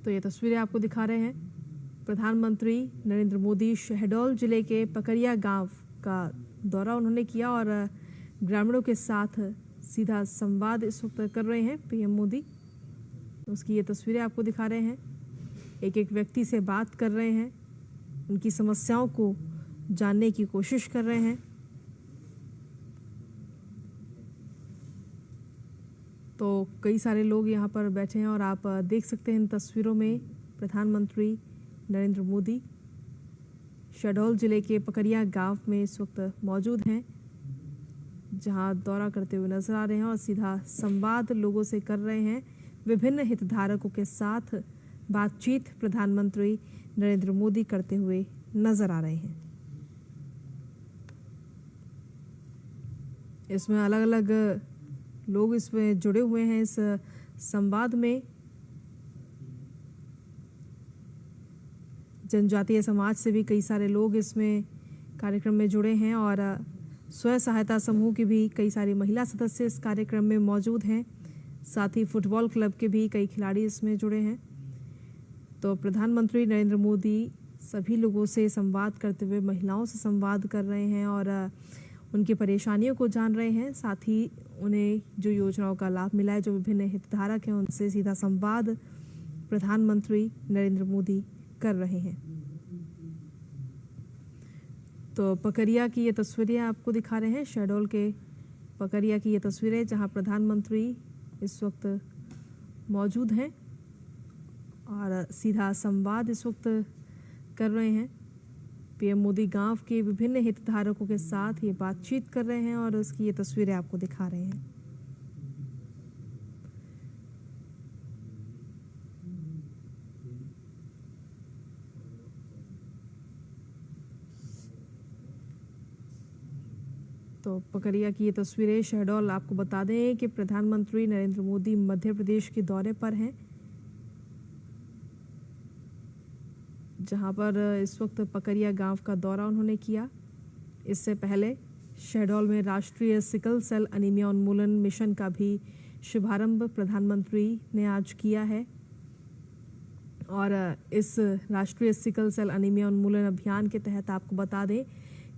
तो ये तस्वीरें आपको दिखा रहे हैं। प्रधानमंत्री नरेंद्र मोदी शहडोल जिले के पकरिया गांव का दौरा उन्होंने किया और ग्रामीणों के साथ सीधा संवाद इस वक्त कर रहे हैं पीएम मोदी। उसकी ये तस्वीरें आपको दिखा रहे हैं। एक एक व्यक्ति से बात कर रहे हैं, उनकी समस्याओं को जानने की कोशिश कर रहे हैं। तो कई सारे लोग यहाँ पर बैठे हैं और आप देख सकते हैं इन तस्वीरों में प्रधानमंत्री नरेंद्र मोदी शहडोल जिले के पकरिया गांव में इस वक्त मौजूद हैं, जहां दौरा करते हुए नजर आ रहे हैं और सीधा संवाद लोगों से कर रहे हैं। विभिन्न हितधारकों के साथ बातचीत प्रधानमंत्री नरेंद्र मोदी करते हुए नजर आ रहे हैं। इसमें अलग अलग लोग इसमें जुड़े हुए हैं इस संवाद में। जनजातीय समाज से भी कई सारे लोग इसमें कार्यक्रम में जुड़े हैं और स्वयं सहायता समूह की भी कई सारी महिला सदस्य इस कार्यक्रम में मौजूद हैं। साथ ही फुटबॉल क्लब के भी कई खिलाड़ी इसमें जुड़े हैं। तो प्रधानमंत्री नरेंद्र मोदी सभी लोगों से संवाद करते हुए महिलाओं से संवाद कर रहे हैं और उनकी परेशानियों को जान रहे हैं। साथ ही उन्हें जो योजनाओं का लाभ मिला है, जो विभिन्न हितधारक हैं, उनसे सीधा संवाद प्रधानमंत्री नरेंद्र मोदी कर रहे हैं। तो पकरिया की ये तस्वीरें आपको दिखा रहे हैं, शहडोल के पकरिया की ये तस्वीरें, जहां प्रधानमंत्री इस वक्त मौजूद हैं और सीधा संवाद इस वक्त कर रहे हैं। पीएम मोदी गांव के विभिन्न हितधारकों के साथ ये बातचीत कर रहे हैं और उसकी ये तस्वीरें आपको दिखा रहे हैं। तो पकरिया की ये तस्वीरें शहडोल। आपको बता दें कि प्रधानमंत्री नरेंद्र मोदी मध्य प्रदेश के दौरे पर हैं, जहां पर इस वक्त पकरिया गांव का दौरा उन्होंने किया। इससे पहले शहडोल में राष्ट्रीय सिकल सेल अनीमिया उन्मूलन मिशन का भी शुभारंभ प्रधानमंत्री ने आज किया है और इस राष्ट्रीय सिकल सेल अनीमिया उन्मूलन अभियान के तहत आपको बता दें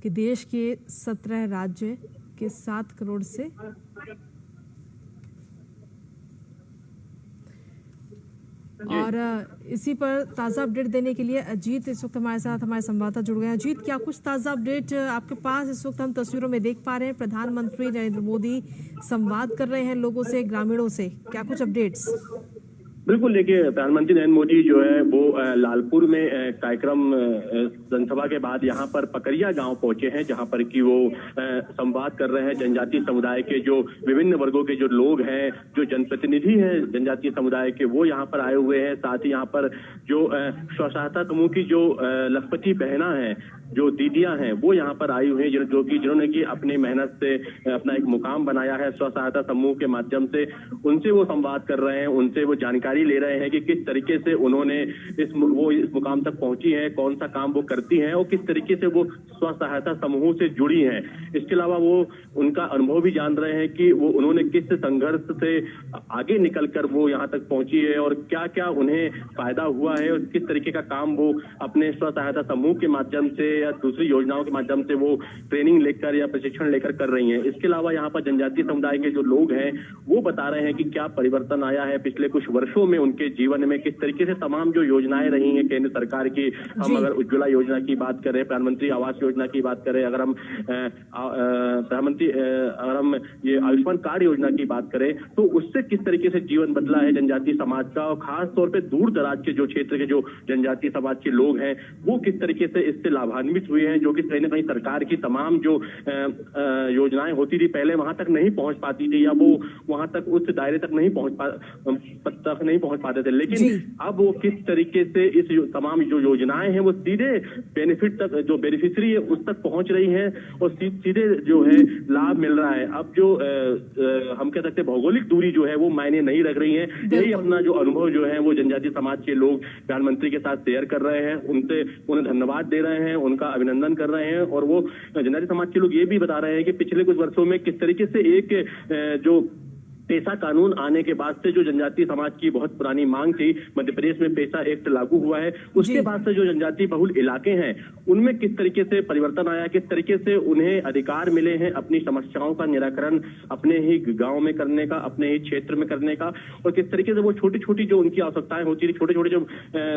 कि देश के 17 राज्य के 7 करोड़ से और इसी पर ताज़ा अपडेट देने के लिए अजीत इस वक्त हमारे साथ, हमारे संवाददाता जुड़ गए हैं। अजीत, क्या कुछ ताज़ा अपडेट आपके पास इस वक्त हम तस्वीरों में देख पा रहे हैं? प्रधानमंत्री नरेंद्र मोदी संवाद कर रहे हैं लोगों से, ग्रामीणों से, क्या कुछ अपडेट्स? बिल्कुल, देखिए प्रधानमंत्री नरेंद्र मोदी जो है वो लालपुर में कार्यक्रम जनसभा के बाद यहाँ पर पकरिया गांव पहुंचे हैं, जहां पर कि वो संवाद कर रहे हैं जनजातीय समुदाय के जो विभिन्न वर्गों के जो लोग हैं, जो जनप्रतिनिधि हैं जनजातीय समुदाय के, वो यहाँ पर आए हुए हैं। साथ ही यहाँ पर जो स्व सहायता समूह की जो लखपति बहना है, जो दीदियां हैं, वो यहाँ पर आई हुई हैं, जो कि जिन्होंने की अपनी मेहनत से अपना एक मुकाम बनाया है स्व सहायता समूह के माध्यम से। उनसे वो संवाद कर रहे हैं, उनसे वो जानकारी ले रहे हैं कि किस तरीके से उन्होंने इस मुकाम तक पहुंची है, कौन सा काम वो करती हैं और किस तरीके से वो स्व सहायता समूह से जुड़ी हैं। इसके अलावा वो उनका अनुभव भी जान रहे हैं कि वो उन्होंने किस संघर्ष से आगे निकलकर वो यहाँ तक पहुंची है और क्या क्या उन्हें फायदा हुआ है और किस तरीके का काम वो अपने स्व सहायता समूह के माध्यम से या दूसरी योजनाओं के माध्यम से वो ट्रेनिंग लेकर या प्रशिक्षण लेकर कर रही हैं। इसके अलावा यहाँ पर जनजातीय समुदाय के जो लोग हैं वो बता रहे हैं कि क्या परिवर्तन आया है पिछले कुछ वर्षों में उनके जीवन में, किस तरीके से तमाम जो योजनाएं रही हैं केंद्र सरकार की। हम अगर उज्ज्वला योजना की बात करें, प्रधानमंत्री आवास योजना की बात करें, अगर हम ये आयुष्मान कार्ड योजना की बात करें, तो उससे किस तरीके से जीवन बदला है जनजातीय समाज का और खास तौर पे दूर दराज के जो क्षेत्र के जो जनजातीय समाज के लोग हैं वो किस तरीके से इससे लाभान्वित हुए हैं, जो कि कहीं ना कहीं सरकार की तमाम जो योजनाएं होती थी पहले वहां तक नहीं पहुंच पाती थी या वो वहां तक उस दायरे तक नहीं पहुंच पाते थे। लेकिन अब वो किस तरीके से इस तमाम जो योजनाएं हैं वो सीधे बेनिफिट तक, जो बेनिफिशियरी है उस तक पहुंच रही हैं और सीधे जो है लाभ मिल रहा है। अब जो हम कह सकते हैं भौगोलिक दूरी जो है वो मायने नहीं रख रही है। यही अपना जो अनुभव जो है वो जनजातीय समाज के लोग प्रधानमंत्री के साथ शेयर कर रहे हैं, उन्हें धन्यवाद दे रहे हैं, उनका अभिनंदन कर रहे हैं। और वो जनजातीय समाज के लोग ये भी बता रहे हैं कि पिछले कुछ वर्षों में किस तरीके से एक जो पेशा कानून आने के बाद से जो जनजातीय समाज की बहुत पुरानी मांग थी, मध्य प्रदेश में पेशा एक्ट लागू हुआ है, उसके बाद से जो जनजातीय बहुल इलाके हैं उनमें किस तरीके से परिवर्तन आया, किस तरीके से उन्हें अधिकार मिले हैं अपनी समस्याओं का निराकरण अपने ही गांव में करने का, अपने ही क्षेत्र में करने का, और किस तरीके से वो छोटी छोटी जो उनकी आवश्यकताएं होती थी, छोटे छोटे जो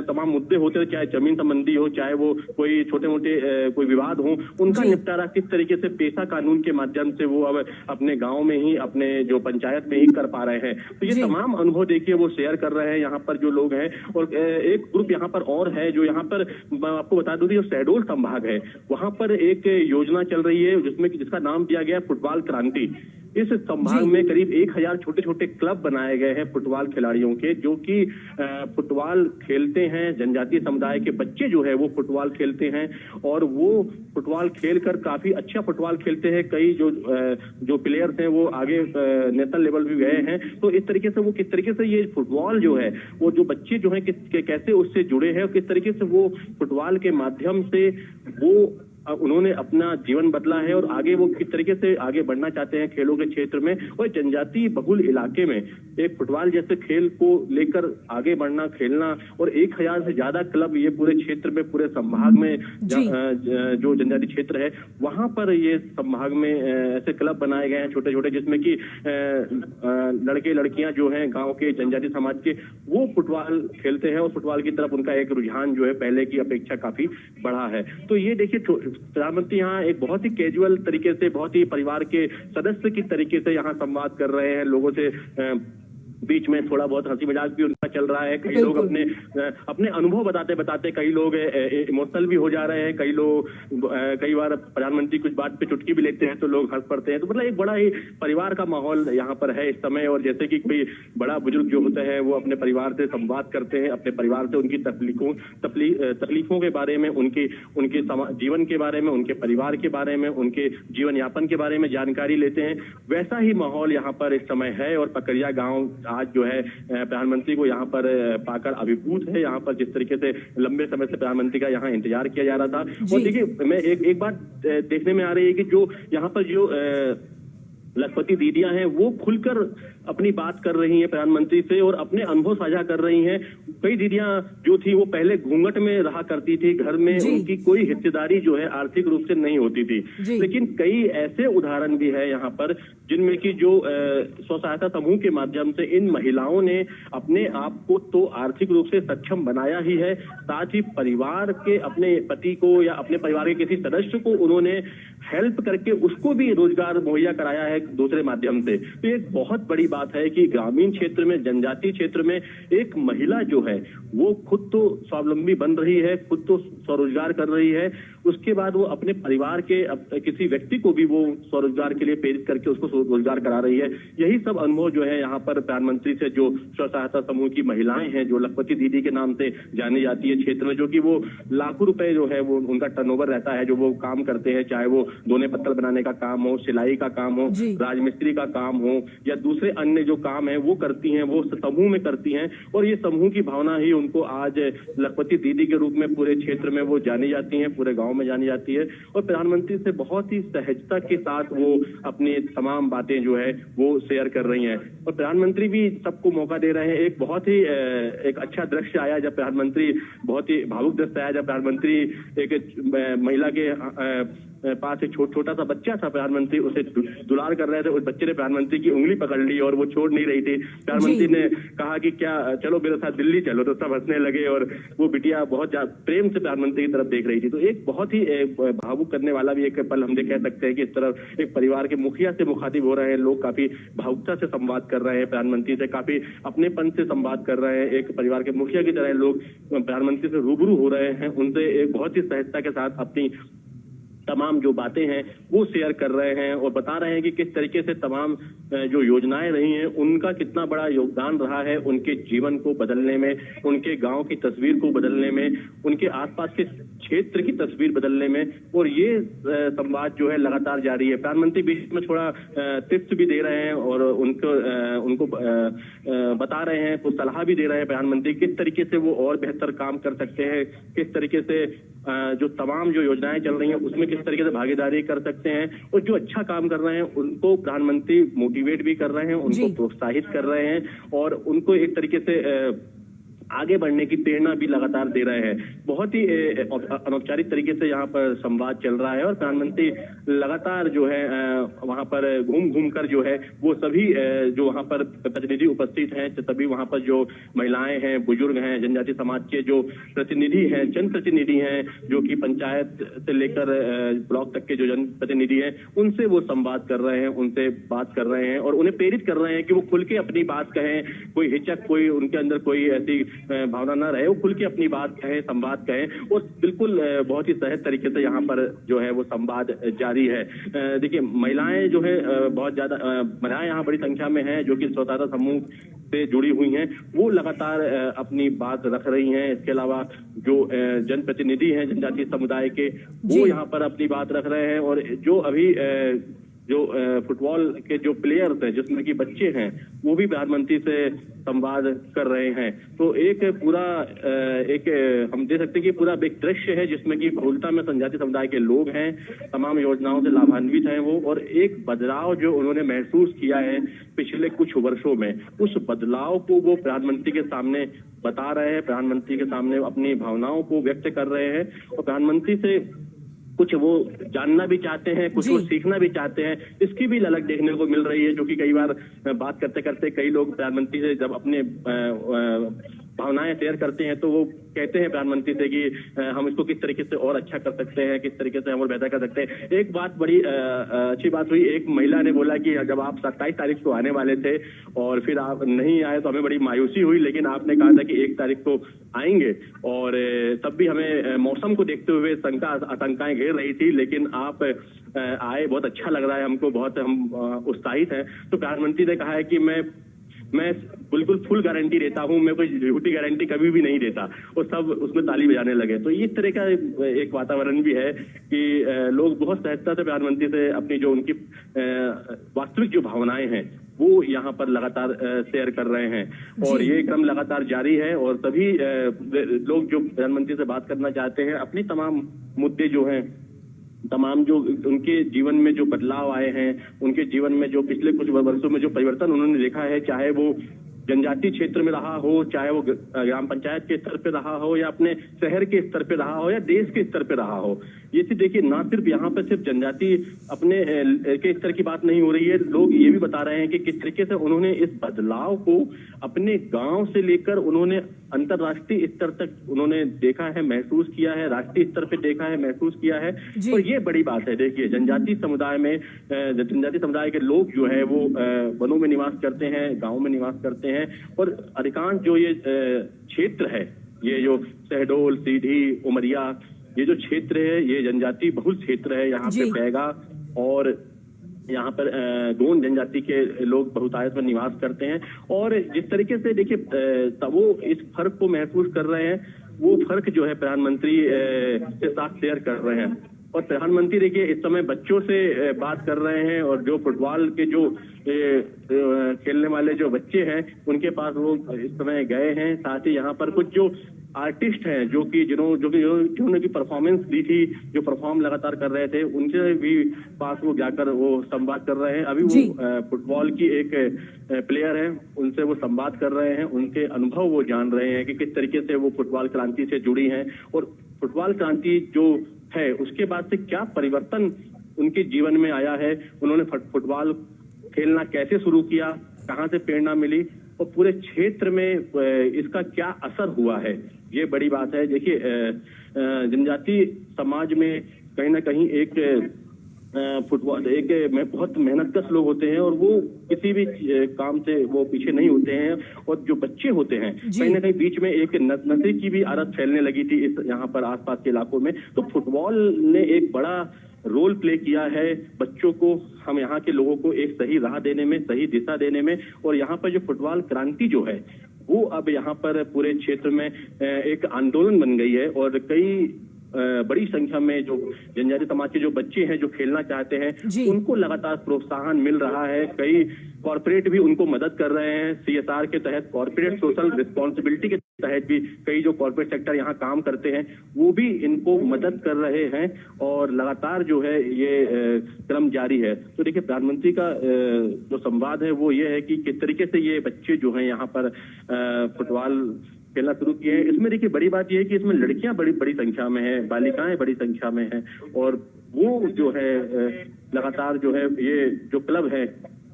तमाम मुद्दे होते थे, चाहे जमीन संबंधी हो, चाहे वो कोई छोटे मोटे कोई विवाद हो, उनका निपटारा किस तरीके से पेशा कानून के माध्यम से वो अब अपने गाँव में ही, अपने जो पंचायत में कर पा रहे हैं। तो ये तमाम अनुभव देखिए वो शेयर कर रहे हैं यहाँ पर जो लोग हैं। और एक ग्रुप यहाँ पर और है जो यहाँ पर आपको बता दूं, जो शहडोल संभाग है वहां पर एक योजना चल रही है जिसका नाम दिया गया फुटबॉल क्रांति। इस संभाग में करीब 1000 छोटे छोटे क्लब बनाए गए हैं फुटबॉल खिलाड़ियों के, जो कि फुटबॉल खेलते हैं। जनजातीय समुदाय के बच्चे जो है वो फुटबॉल खेलते हैं और वो फुटबॉल खेलकर काफी अच्छा फुटबॉल खेलते हैं। कई जो प्लेयर्स हैं वो आगे नेशनल लेवल भी गए हैं। तो इस तरीके से वो किस तरीके से ये फुटबॉल जो है वो जो बच्चे जो है कैसे उससे जुड़े हैं और किस तरीके से वो फुटबॉल के माध्यम से वो उन्होंने अपना जीवन बदला है और आगे वो किस तरीके से आगे बढ़ना चाहते हैं खेलों के क्षेत्र में। और जनजातीय बहुल इलाके में एक फुटबॉल जैसे खेल को लेकर आगे बढ़ना, खेलना, और 1000 से ज्यादा क्लब ये पूरे क्षेत्र में, पूरे संभाग में जो जनजातीय क्षेत्र है वहां पर ये संभाग में ऐसे क्लब बनाए गए हैं छोटे छोटे, जिसमें कि लड़के लड़कियां जो हैं गांव के जनजातीय समाज के वो फुटबॉल खेलते हैं और फुटबॉल की तरफ उनका एक रुझान जो है पहले की अपेक्षा काफी बढ़ा है। तो ये देखिए प्रधानमंत्री यहाँ एक बहुत ही कैजुअल तरीके से, बहुत ही परिवार के सदस्य की तरीके से यहाँ संवाद कर रहे हैं लोगों से। बीच में थोड़ा बहुत हंसी मजाक भी उनका चल रहा है। कई लोग अपने अनुभव बताते बताते कई लोग इमोशनल भी हो जा रहे हैं। कई बार प्रधानमंत्री कुछ बात पे चुटकी भी लेते हैं तो लोग हंस पड़ते हैं। तो मतलब एक बड़ा ही परिवार का माहौल यहाँ पर है इस समय। और जैसे कि कोई बड़ा बुजुर्ग जो होते हैं वो अपने परिवार से संवाद करते हैं, अपने परिवार से उनकी तकलीफों के बारे में, उनके जीवन के बारे में, उनके परिवार के बारे में, उनके जीवन यापन के बारे में जानकारी लेते हैं, वैसा ही माहौल यहाँ पर इस समय है। और पकरिया गाँव आज जो है प्रधानमंत्री को यहाँ पर पाकर अभिभूत है। यहाँ पर जिस तरीके से लंबे समय से प्रधानमंत्री का यहाँ इंतजार किया जा रहा था। और देखिए मैं एक बात देखने में आ रही है कि जो यहाँ पर जो लखपति दीदियां हैं वो खुलकर अपनी बात कर रही हैं प्रधानमंत्री से और अपने अनुभव साझा कर रही हैं। कई दीदियां जो थी वो पहले घूंघट में रहा करती थी, घर में उनकी कोई हिस्सेदारी जो है आर्थिक रूप से नहीं होती थी। लेकिन कई ऐसे उदाहरण भी है यहाँ पर जिनमें कि जो स्व सहायता समूह के माध्यम से इन महिलाओं ने अपने आप को तो आर्थिक रूप से सक्षम बनाया ही है, साथ ही परिवार के अपने पति को या अपने परिवार के किसी सदस्य को उन्होंने हेल्प करके उसको भी रोजगार मुहैया कराया है दूसरे माध्यम से। तो एक बहुत बड़ी बात है कि ग्रामीण क्षेत्र में, जनजातीय क्षेत्र में एक महिला जो है वो खुद तो स्वावलंबी बन रही है, खुद तो स्वरोजगार कर रही है, उसके बाद वो अपने परिवार के किसी व्यक्ति को भी वो स्वरोजगार के लिए प्रेरित करके उसको रोजगार करा रही है। यही सब अनुभव जो है यहाँ पर प्रधानमंत्री से जो स्व सहायता समूह की महिलाएं हैं, जो लखपति दीदी के नाम से जानी जाती है क्षेत्र में, जो कि वो लाखों रुपए जो है वो उनका टर्नओवर रहता है, जो वो काम करते हैं, चाहे वो दोने पत्तल बनाने का काम हो, सिलाई का काम हो, राजमिस्त्री का काम हो या दूसरे अन्य जो काम है वो करती हैं, वो समूह में करती हैं। और ये समूह की भावना ही उनको आज लखपति दीदी के रूप में पूरे क्षेत्र में वो जानी जाती हैं, पूरे गांव में जानी जाती है। और प्रधानमंत्री से बहुत ही सहजता के साथ वो अपनी तमाम बातें जो है वो शेयर कर रही हैं और प्रधानमंत्री भी सबको मौका दे रहे हैं। एक बहुत ही एक अच्छा दृश्य आया जब प्रधानमंत्री, बहुत ही भावुक दृश्य आया जब प्रधानमंत्री एक महिला के पास एक छोटा सा बच्चा था, प्रधानमंत्री उसे दुलार कर रहे थे, उस बच्चे ने प्रधानमंत्री की उंगली पकड़ ली और वो छोड़ नहीं रही थी। प्रधानमंत्री ने कहा कि क्या चलो मेरे साथ दिल्ली चलो, तो सब हंसने लगे और वो बिटिया बहुत प्रेम से प्रधानमंत्री की तरफ देख रही थी। तो एक बहुत ही भावुक करने वाला भी एक पल हम कह सकते हैं कि इस तरह एक परिवार के मुखिया से मुखातिब हो रहे हैं लोग, काफी भावुकता से संवाद कर रहे हैं प्रधानमंत्री से, काफी अपनेपन से संवाद कर रहे हैं। एक परिवार के मुखिया की तरह लोग प्रधानमंत्री से रूबरू हो रहे हैं, उनसे एक बहुत ही सहजता के साथ अपनी तमाम जो बातें हैं वो शेयर कर रहे हैं और बता रहे हैं कि किस तरीके से तमाम जो योजनाएं रही हैं उनका कितना बड़ा योगदान रहा है उनके जीवन को बदलने में, उनके गांव की तस्वीर को बदलने में, उनके आसपास के क्षेत्र की तस्वीर बदलने में। और ये संवाद जो है लगातार जारी है। प्रधानमंत्री बीच में थोड़ा टिप्स भी दे रहे हैं और उनको बता रहे हैं, कुछ सलाह भी दे रहे हैं प्रधानमंत्री किस तरीके से वो और बेहतर काम कर सकते हैं, किस तरीके से जो तमाम जो योजनाएं चल रही हैं उसमें किस तरीके से भागीदारी कर सकते हैं। और जो अच्छा काम कर रहे हैं उनको प्रधानमंत्री मोटिवेट मोटिवेट भी कर रहे हैं, उनको जी। प्रोत्साहित कर रहे हैं और उनको एक तरीके से आगे बढ़ने की प्रेरणा भी लगातार दे रहे हैं। बहुत ही अनौपचारिक तरीके से यहाँ पर संवाद चल रहा है और प्रधानमंत्री लगातार जो है वहाँ पर घूम घूम कर जो है वो सभी जो वहाँ पर प्रतिनिधि उपस्थित हैं, सभी वहाँ पर जो महिलाएं हैं, बुजुर्ग हैं, जनजातीय समाज के जो प्रतिनिधि हैं, जनप्रतिनिधि हैं, जो कि पंचायत से लेकर ब्लॉक तक के जो जनप्रतिनिधि हैं, उनसे वो संवाद कर रहे हैं, उनसे बात कर रहे हैं और उन्हें प्रेरित कर रहे हैं कि वो खुल के अपनी बात कहें। कोई हिचक, कोई उनके अंदर कोई ऐसी भावना न रहे, वो खुल के अपनी बात कहें, संवाद कहें और बिल्कुल बहुत ही सहज तरीके से यहाँ पर जो है वो संवाद जारी है। देखिए, महिलाएं जो है बहुत ज्यादा महिलाएं यहाँ बड़ी संख्या में हैं जो कि स्वतंत्रता समूह से जुड़ी हुई हैं, वो लगातार अपनी बात रख रही हैं। इसके अलावा जो जनप्रतिनिधि हैं जनजातीय समुदाय के, वो यहाँ पर अपनी बात रख रहे हैं और जो अभी जो फुटबॉल के जो प्लेयर्स हैं, जिसमें कि बच्चे हैं, वो भी प्रधानमंत्री से संवाद कर रहे हैं। तो एक पूरा हम दे सकते हैं कि पूरा एक दृश्य है जिसमें कि बहुलता में जनजातीय समुदाय के लोग हैं, तमाम योजनाओं से लाभान्वित हैं वो, और एक बदलाव जो उन्होंने महसूस किया है पिछले कुछ वर्षों में, उस बदलाव को वो प्रधानमंत्री के सामने बता रहे हैं, प्रधानमंत्री के सामने अपनी भावनाओं को व्यक्त कर रहे हैं और प्रधानमंत्री से कुछ वो जानना भी चाहते हैं, कुछ वो सीखना भी चाहते हैं। इसकी भी झलक देखने को मिल रही है, जो कि कई बार बात करते करते कई लोग प्रधानमंत्री से जब अपने भावनाएं शेयर करते हैं तो वो कहते हैं प्रधानमंत्री से कि हम इसको किस तरीके से और अच्छा कर सकते हैं, किस तरीके से हम और बेहतर कर सकते हैं। एक बात बड़ी अच्छी बात हुई, एक महिला ने बोला कि जब आप 27 तारीख को आने वाले थे और फिर आप नहीं आए तो हमें बड़ी मायूसी हुई, लेकिन आपने कहा था कि 1 तारीख को आएंगे और तब भी हमें मौसम को देखते हुए आशंकाएं घेर रही थी, लेकिन आप आए, बहुत अच्छा लग रहा है हमको, बहुत हम उत्साहित हैं। तो प्रधानमंत्री ने कहा है कि मैं बिल्कुल फुल गारंटी देता हूं, मैं कोई झूठी गारंटी कभी भी नहीं देता, और सब उसमें ताली बजाने लगे। तो इस तरह का एक वातावरण भी है कि लोग बहुत सहजता से प्रधानमंत्री से अपनी जो उनकी वास्तविक जो भावनाएं हैं वो यहाँ पर लगातार शेयर कर रहे हैं और ये क्रम लगातार जारी है और सभी लोग जो प्रधानमंत्री से बात करना चाहते हैं, अपनी तमाम मुद्दे जो हैं, तमाम जो उनके जीवन में जो बदलाव आए हैं, उनके जीवन में जो पिछले कुछ वर्षों में जो परिवर्तन उन्होंने देखा है, चाहे वो जनजातीय क्षेत्र में रहा हो, चाहे वो ग्राम पंचायत के स्तर पे रहा हो या अपने शहर के स्तर पे रहा हो या देश के स्तर पे रहा हो। ये चीज देखिए, ना सिर्फ यहाँ पे सिर्फ जनजातीय अपने के स्तर की बात नहीं हो रही है, लोग ये भी बता रहे हैं कि किस तरीके से उन्होंने इस बदलाव को अपने गांव से लेकर उन्होंने अंतर्राष्ट्रीय स्तर तक उन्होंने देखा है, महसूस किया है, राष्ट्रीय स्तर पे देखा है, महसूस किया है। और ये बड़ी बात है। देखिए, जनजातीय समुदाय में जनजातीय समुदाय के लोग जो है वो वनों में निवास करते हैं, गाँव में निवास करते हैं और अधिकांश जो ये क्षेत्र है, ये जो शहडोल, सीधी, उमरिया, ये जो क्षेत्र है, ये जनजातीय बहुल क्षेत्र है। यहाँ पे बैगा और यहाँ पर गोंड जनजाति के लोग बहुतायत में निवास करते हैं और जिस तरीके से देखिए वो इस फर्क को महसूस कर रहे हैं, वो फर्क जो है प्रधानमंत्री के साथ शेयर कर रहे हैं। और प्रधानमंत्री देखिए इस समय बच्चों से बात कर रहे हैं और जो फुटबॉल के जो खेलने वाले जो बच्चे हैं उनके पास वो इस समय गए हैं। साथ ही यहाँ पर कुछ जो आर्टिस्ट हैं जिन्होंने की परफॉर्मेंस दी थी, जो परफॉर्म लगातार कर रहे थे, उनसे भी पास वो जाकर वो संवाद कर रहे हैं। अभी वो फुटबॉल की एक प्लेयर है, उनसे वो संवाद कर रहे हैं, उनके अनुभव वो जान रहे हैं कि किस तरीके से वो फुटबॉल क्रांति से जुड़ी हैं और फुटबॉल क्रांति जो है उसके बाद से क्या परिवर्तन उनके जीवन में आया है, उन्होंने फुटबॉल खेलना कैसे शुरू किया, कहाँ से प्रेरणा मिली और पूरे क्षेत्र में इसका क्या असर हुआ है, ये बड़ी बात है। देखिए, जनजातीय समाज में कहीं ना कहीं एक फुटबॉल बहुत मेहनतकश लोग होते हैं और वो किसी भी काम से वो पीछे नहीं होते हैं और जो बच्चे होते हैं कहीं ना कहीं बीच में एक नशे की भी आदत फैलने लगी थी इस यहाँ पर आसपास के इलाकों में। तो फुटबॉल ने एक बड़ा रोल प्ले किया है बच्चों को, हम यहाँ के लोगों को एक सही राह देने में, सही दिशा देने में। और यहाँ पर जो फुटबॉल क्रांति जो है वो अब यहाँ पर पूरे क्षेत्र में एक आंदोलन बन गई है और कई बड़ी संख्या में जो जनजातीय समाज के जो बच्चे हैं जो खेलना चाहते हैं उनको लगातार प्रोत्साहन मिल रहा है। कई कॉर्पोरेट भी उनको मदद कर रहे हैं, CSR के तहत, कॉर्पोरेट सोशल रिस्पॉन्सिबिलिटी के तहत भी कई जो कॉर्पोरेट सेक्टर यहाँ काम करते हैं वो भी इनको मदद कर रहे हैं और लगातार जो है ये क्रम जारी है। तो देखिए प्रधानमंत्री का जो संवाद है वो ये है कि किस तरीके से ये बच्चे जो हैं यहाँ पर फुटबॉल खेलना शुरू किए हैं। इसमें देखिए बड़ी बात यह है कि इसमें लड़कियां बड़ी संख्या में है, बालिकाएं बड़ी संख्या में है और वो जो है लगातार जो है ये जो क्लब है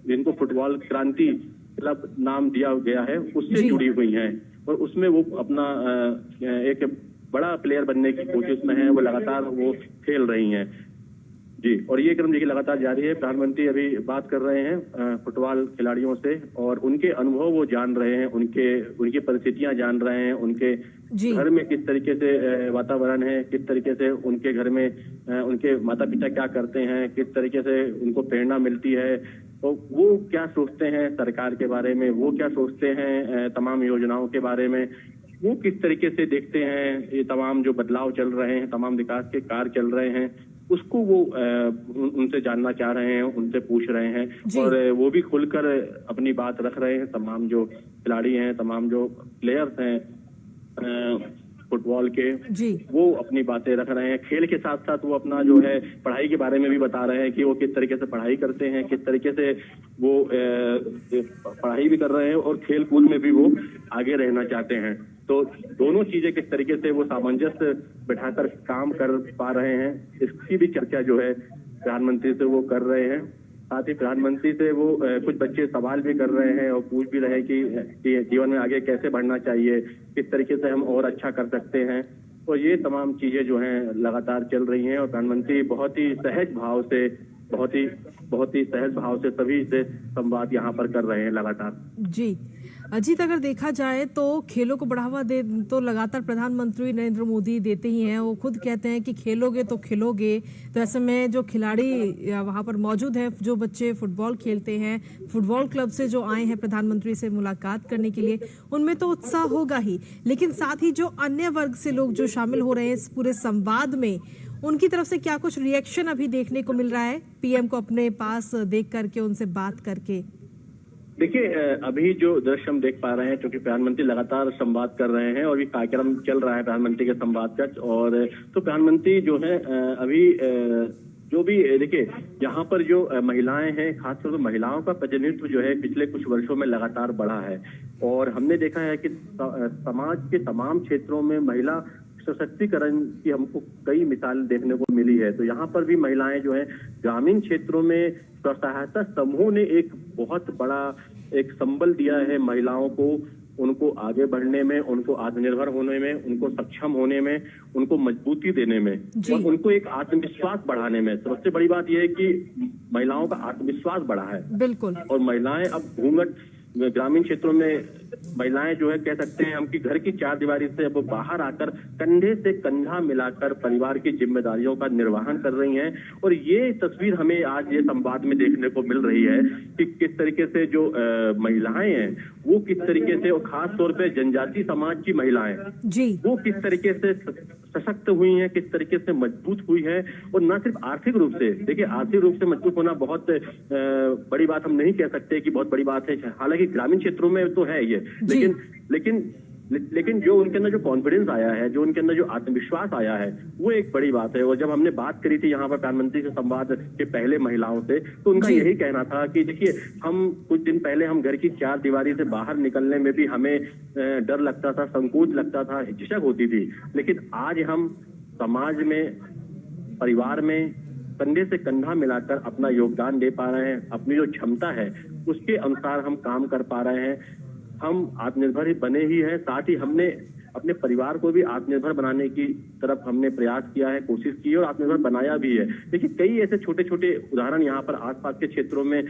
जिनको फुटबॉल क्रांति क्लब नाम दिया गया है उससे जुड़ी हुई हैं और उसमें वो अपना एक बड़ा प्लेयर बनने की कोशिश में है, वो लगातार वो खेल रही हैं जी। और ये क्रम देखिए लगातार जारी है। प्रधानमंत्री अभी बात कर रहे हैं फुटबॉल खिलाड़ियों से और उनके अनुभव वो जान रहे हैं, उनकी परिस्थितियां जान रहे हैं, उनके घर में किस तरीके से वातावरण है, किस तरीके से उनके घर में उनके माता पिता क्या करते हैं, किस तरीके से उनको प्रेरणा मिलती है, तो वो क्या सोचते हैं सरकार के बारे में, वो क्या सोचते हैं तमाम योजनाओं के बारे में, वो किस तरीके से देखते हैं ये तमाम जो बदलाव चल रहे हैं, तमाम विकास के कार्य चल रहे हैं, उसको वो उनसे जानना चाह रहे हैं, उनसे पूछ रहे हैं और वो भी खुलकर अपनी बात रख रहे हैं। तमाम जो खिलाड़ी हैं, तमाम जो प्लेयर्स हैं फुटबॉल के वो अपनी बातें रख रहे हैं। खेल के साथ साथ वो अपना जो है पढ़ाई के बारे में भी बता रहे हैं कि वो किस तरीके से पढ़ाई करते हैं, किस तरीके से वो पढ़ाई भी कर रहे हैं और खेल कूद में भी वो आगे रहना चाहते हैं। तो दोनों चीजें किस तरीके से वो सामंजस्य बिठाकर काम कर पा रहे हैं, इसकी भी चर्चा जो है प्रधानमंत्री से वो कर रहे हैं। साथ ही प्रधानमंत्री से वो कुछ बच्चे सवाल भी कर रहे हैं और पूछ भी रहे हैं कि जीवन में आगे कैसे बढ़ना चाहिए, किस तरीके से हम और अच्छा कर सकते हैं। तो ये तमाम चीजें जो हैं लगातार चल रही हैं और प्रधानमंत्री बहुत ही सहज भाव से सभी से संवाद यहाँ पर कर रहे हैं लगातार। जी अजीत, अगर देखा जाए तो खेलों को बढ़ावा दे तो लगातार प्रधानमंत्री नरेंद्र मोदी देते ही हैं। वो खुद कहते हैं कि खेलोगे तो खिलोगे। तो ऐसे में जो खिलाड़ी वहां पर मौजूद हैं, जो बच्चे फुटबॉल खेलते हैं, फुटबॉल क्लब से जो आए हैं प्रधानमंत्री से मुलाकात करने के लिए, उनमें तो उत्साह होगा ही, लेकिन साथ ही जो अन्य वर्ग से लोग जो शामिल हो रहे हैं इस पूरे संवाद में, उनकी तरफ से क्या कुछ रिएक्शन अभी देखने को मिल रहा है पीएम को अपने पास देख करके, उनसे बात करके? देखिए अभी जो दृश्य हम देख पा रहे हैं, क्योंकि प्रधानमंत्री लगातार संवाद कर रहे हैं और ये कार्यक्रम चल रहा है प्रधानमंत्री के संवाद का, और तो प्रधानमंत्री जो है अभी जो भी देखिए यहाँ पर जो महिलाएं हैं, खासतौर पर महिलाओं का प्रतिनिधित्व जो है पिछले कुछ वर्षों में लगातार बढ़ा है और हमने देखा है कि समाज के तमाम क्षेत्रों में महिला सशक्तिकरण की हमको कई मिसाल देखने को मिली है। तो यहाँ पर भी महिलाएं जो है ग्रामीण क्षेत्रों में स्वसहायता समूह ने एक बहुत बड़ा एक संबल दिया है महिलाओं को, उनको आगे बढ़ने में, उनको आत्मनिर्भर होने में, उनको सक्षम होने में, उनको मजबूती देने में और उनको एक आत्मविश्वास बढ़ाने में। सबसे बड़ी बात यह है कि महिलाओं का आत्मविश्वास बढ़ा है। बिल्कुल। और महिलाएं अब घूंघट ग्रामीण क्षेत्रों में महिलाएं जो है कह सकते हैं हम कि घर की चार दीवारी से अब बाहर आकर कंधे से कंधा मिलाकर परिवार की जिम्मेदारियों का निर्वहन कर रही हैं। और ये तस्वीर हमें आज ये संवाद में देखने को मिल रही है कि किस तरीके से जो महिलाएं हैं वो किस तरीके से, और खास तौर पे जनजातीय समाज की महिलाएं वो किस तरीके से सशक्त हुई हैं, किस तरीके से मजबूत हुई है। और न सिर्फ आर्थिक रूप से, देखिए आर्थिक रूप से मजबूत होना बहुत बड़ी बात हम नहीं कह सकते कि बहुत बड़ी बात है, हालांकि ग्रामीण क्षेत्रों में तो है ये, लेकिन जो उनके अंदर जो कॉन्फिडेंस आया है, जो उनके अंदर जो आत्मविश्वास आया है, वो एक बड़ी बात है। और जब हमने बात करी थी यहाँ पर प्रधानमंत्री से संवाद के पहले महिलाओं से, तो उनका यही कहना था कि देखिए हम कुछ दिन पहले हम घर की चार दीवारी से बाहर निकलने में भी हमें डर लगता था, संकोच लगता था, झिझक होती थी, लेकिन आज हम समाज में, परिवार में कंधे से कंधा मिलाकर अपना योगदान दे पा रहे हैं। अपनी जो क्षमता है उसके अनुसार हम काम कर पा रहे हैं। हम आत्मनिर्भर ही बने ही हैं, साथ ही हमने अपने परिवार को भी आत्मनिर्भर बनाने की तरफ हमने प्रयास किया है, कोशिश की है और आत्मनिर्भर बनाया भी है। देखिए कई ऐसे छोटे छोटे उदाहरण यहाँ पर आसपास के क्षेत्रों में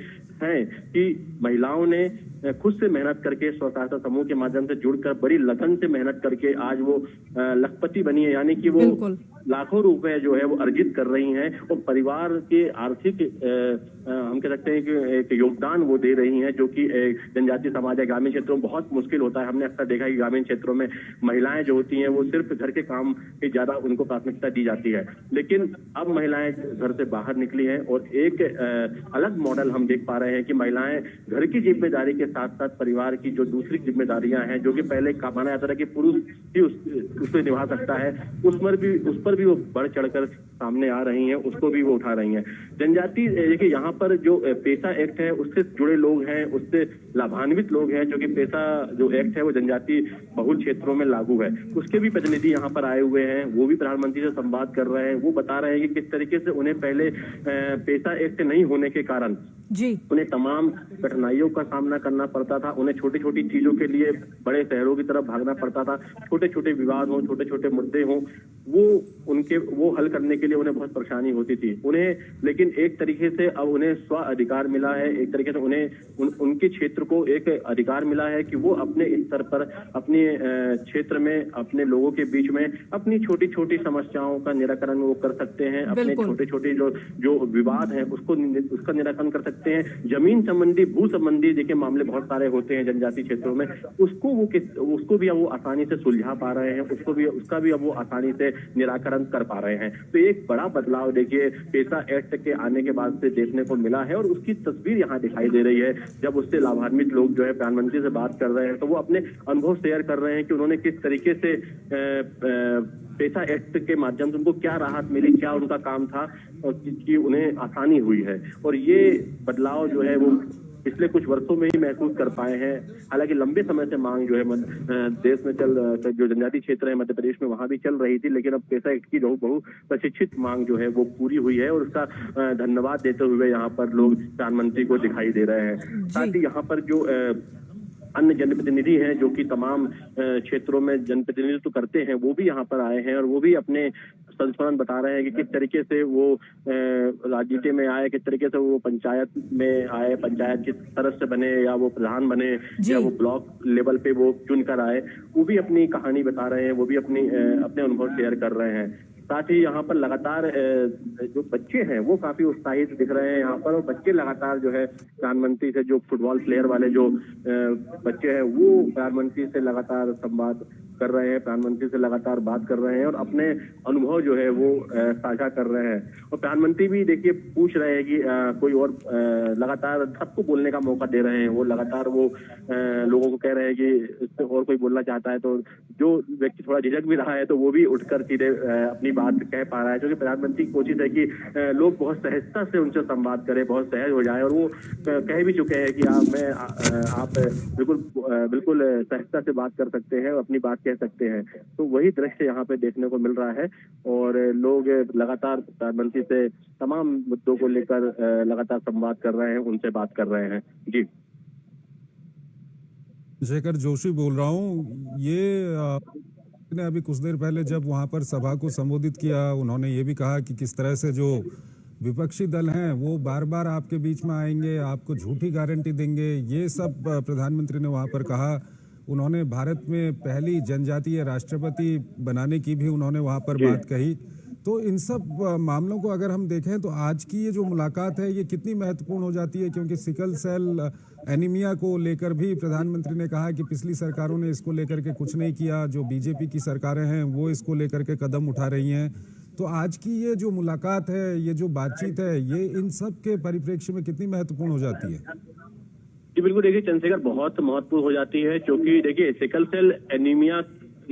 हैं कि महिलाओं ने खुद से मेहनत करके स्वसहायता समूह के माध्यम से जुड़कर बड़ी लगन से मेहनत करके आज वो लखपति बनी है, यानी कि वो लाखों रुपए जो है वो अर्जित कर रही हैं और परिवार के आर्थिक हम कह सकते हैं कि एक योगदान वो दे रही हैं, जो कि जनजातीय समाज है, ग्रामीण क्षेत्रों में बहुत मुश्किल होता है। हमने अक्सर देखा है कि ग्रामीण क्षेत्रों में महिलाएं जो होती हैं वो सिर्फ घर के काम की ज्यादा उनको प्राथमिकता दी जाती है, लेकिन अब महिलाएं घर से बाहर निकली हैं और एक अलग मॉडल हम देख पा रहे हैं कि महिलाएं घर की जिम्मेदारी के साथ साथ परिवार की जो दूसरी जिम्मेदारियां हैं, जो कि पहले माना जाता था कि पुरुष ही उसको निभा सकता है, उस पर भी वो बढ़ चढ़कर सामने आ रही हैं, उसको भी वो उठा रही हैं। जनजाति देखिए यहाँ पर जो पेशा एक्ट है उससे जुड़े लोग हैं, उससे लाभान्वित लोग हैं, जो कि पेशा जो एक्ट है वो जनजाति बहुल क्षेत्रों में लागू है, उसके भी प्रतिनिधि यहाँ पर आए हुए हैं। वो भी प्रधानमंत्री से संवाद कर रहे हैं। वो बता रहे हैं कि किस तरीके से उन्हें पहले पेशा एक्ट नहीं होने के कारण जी उन्हें तमाम कठिनाइयों का सामना करना पड़ता था। उन्हें छोटी छोटी चीजों के लिए बड़े शहरों की तरफ भागना पड़ता था। छोटे छोटे विवाद हो, छोटे छोटे मुद्दे हों, वो हल करने के लिए उन्हें बहुत परेशानी होती थी उन्हें। लेकिन एक तरीके से अब उन्हें स्व अधिकार मिला है, एक तरीके से उन्हें उनके क्षेत्र को एक अधिकार मिला है कि वो अपने स्तर पर अपने क्षेत्र में अपने लोगों के बीच में अपनी छोटी छोटी समस्याओं का निराकरण वो कर सकते हैं। अपने छोटे छोटे जो विवाद है उसका निराकरण कर सकते हैं। जमीन संबंधी, भू संबंधी देखिए मामले बहुत सारे होते हैं जनजातीय क्षेत्रों में, उसको भी अब वो आसानी से सुलझा पा रहे हैं, उसका भी अब वो आसानी से निराकरण कर पा रहे हैं। तो एक बड़ा बदलाव देखिए पेशा एक्ट के आने के बाद से देखने को मिला है और उसकी तस्वीर यहाँ दिखाई दे रही है। जब उससे लाभान्वित लोग जो है प्रधानमंत्री से बात कर रहे हैं तो वो अपने अनुभव शेयर कर रहे हैं कि उन्होंने किस तरीके से पेशा एक्ट के माध्यम से उनको क्या राहत मिली, क्या उनका काम था और कि उन्हें आसानी हुई है। और ये बदलाव जो है वो पिछले कुछ वर्षों में ही महसूस कर पाए हैं। हालांकि लंबे समय से मांग जो है देश में जो जनजातीय क्षेत्र है मध्य प्रदेश में वहां भी चल रही थी, लेकिन अब पेशा एक्ट की बहु प्रशिक्षित मांग जो है वो पूरी हुई है और उसका धन्यवाद देते हुए यहाँ पर लोग प्रधानमंत्री को दिखाई दे रहे हैं। साथ ही यहाँ पर जो अन्य जनप्रतिनिधि हैं जो कि तमाम क्षेत्रों में जनप्रतिनिधित्व करते हैं, वो भी यहाँ पर आए हैं और वो भी अपने संस्मरण बता रहे हैं कि किस तरीके से वो राजनीति में आए, किस तरीके से वो पंचायत में आए, पंचायत के सदस्य बने या वो प्रधान बने या वो ब्लॉक लेवल पे वो चुनकर आए। वो भी अपनी कहानी बता रहे हैं, वो भी अपने अनुभव शेयर कर रहे हैं। साथ ही यहाँ पर लगातार जो बच्चे हैं वो काफी उत्साहित दिख रहे हैं यहाँ पर, और बच्चे लगातार जो है प्रधानमंत्री से, जो फुटबॉल प्लेयर वाले जो बच्चे हैं वो प्रधानमंत्री से लगातार संवाद कर रहे हैं, प्रधानमंत्री से लगातार बात कर रहे हैं और अपने अनुभव जो है वो साझा कर रहे हैं। और प्रधानमंत्री भी देखिए पूछ रहे हैं कि कोई और, लगातार सबको बोलने का मौका दे रहे हैं। वो लगातार वो लोगों को कह रहे हैं कि और कोई बोलना चाहता है तो जो व्यक्ति थोड़ा झिझक भी रहा है तो वो भी उठकर सीधे अपनी बात कह पा रहा है। क्योंकि प्रधानमंत्री की कोशिश है कि लोग बहुत सहजता से उनसे संवाद करें, बहुत सहज हो जाए। और वो कह भी चुके हैं कि आप बिल्कुल सहजता से बात कर सकते हैं, अपनी बात कह सकते हैं। तो वही दृश्य यहाँ पे देखने को मिल रहा है और लोग लगातार प्रधानमंत्री से तमाम मुद्दों को लेकर लगातार संवाद कर रहे हैं, उनसे बात कर रहे हैं। जी, शेखर जोशी बोल रहा हूँ। ने अभी कुछ देर पहले जब वहां पर सभा को संबोधित किया, उन्होंने ये भी कहा कि किस तरह से जो विपक्षी दल हैं वो बार बार आपके बीच में आएंगे, आपको झूठी गारंटी देंगे, ये सब प्रधानमंत्री ने वहां पर कहा। उन्होंने भारत में पहली जनजातीय राष्ट्रपति बनाने की भी उन्होंने वहां पर बात कही। तो इन सब मामलों को अगर हम देखें तो आज की ये जो मुलाकात है ये कितनी महत्वपूर्ण हो जाती है, क्योंकि सिकल सेल एनीमिया को लेकर भी प्रधानमंत्री ने कहा कि पिछली सरकारों ने इसको लेकर के कुछ नहीं किया, जो बीजेपी की सरकारें हैं वो इसको लेकर के कदम उठा रही हैं। तो आज की ये जो मुलाकात है, ये जो बातचीत है, ये इन सब के परिप्रेक्ष्य में कितनी महत्वपूर्ण हो जाती है? जी बिल्कुल, देखिए चंद्रशेखर बहुत महत्वपूर्ण हो जाती है, क्योंकि देखिए सिकल सेल एनीमिया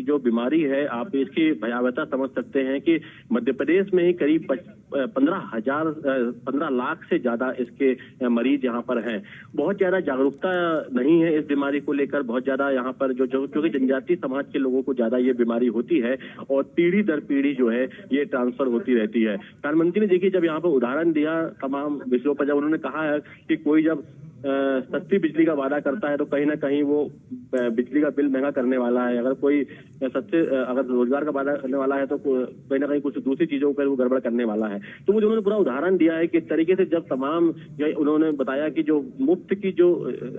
जो बीमारी है, आप इसकी भयावहता समझ सकते हैं कि मध्य प्रदेश में ही करीब 15 लाख से ज्यादा इसके मरीज यहाँ पर हैं। बहुत ज्यादा जागरूकता नहीं है इस बीमारी को लेकर, बहुत ज्यादा यहाँ पर जो क्योंकि जनजातीय समाज के लोगों को ज्यादा ये बीमारी होती है और पीढ़ी दर पीढ़ी जो है ये ट्रांसफर होती रहती है। प्रधानमंत्री ने देखिए जब यहाँ पर उदाहरण दिया तमाम विषयों पर, जब उन्होंने कहा है कि कोई जब सस्ती बिजली का वादा करता है तो कहीं ना कहीं वो बिजली का बिल महंगा करने वाला है। अगर कोई अगर रोजगार का वादा करने वाला है तो कहीं ना कहीं कुछ दूसरी चीजों पर वो गड़बड़ करने वाला है। तो मुझे उन्होंने पूरा उदाहरण दिया है कि इस तरीके से जब तमाम उन्होंने बताया कि जो मुफ्त की जो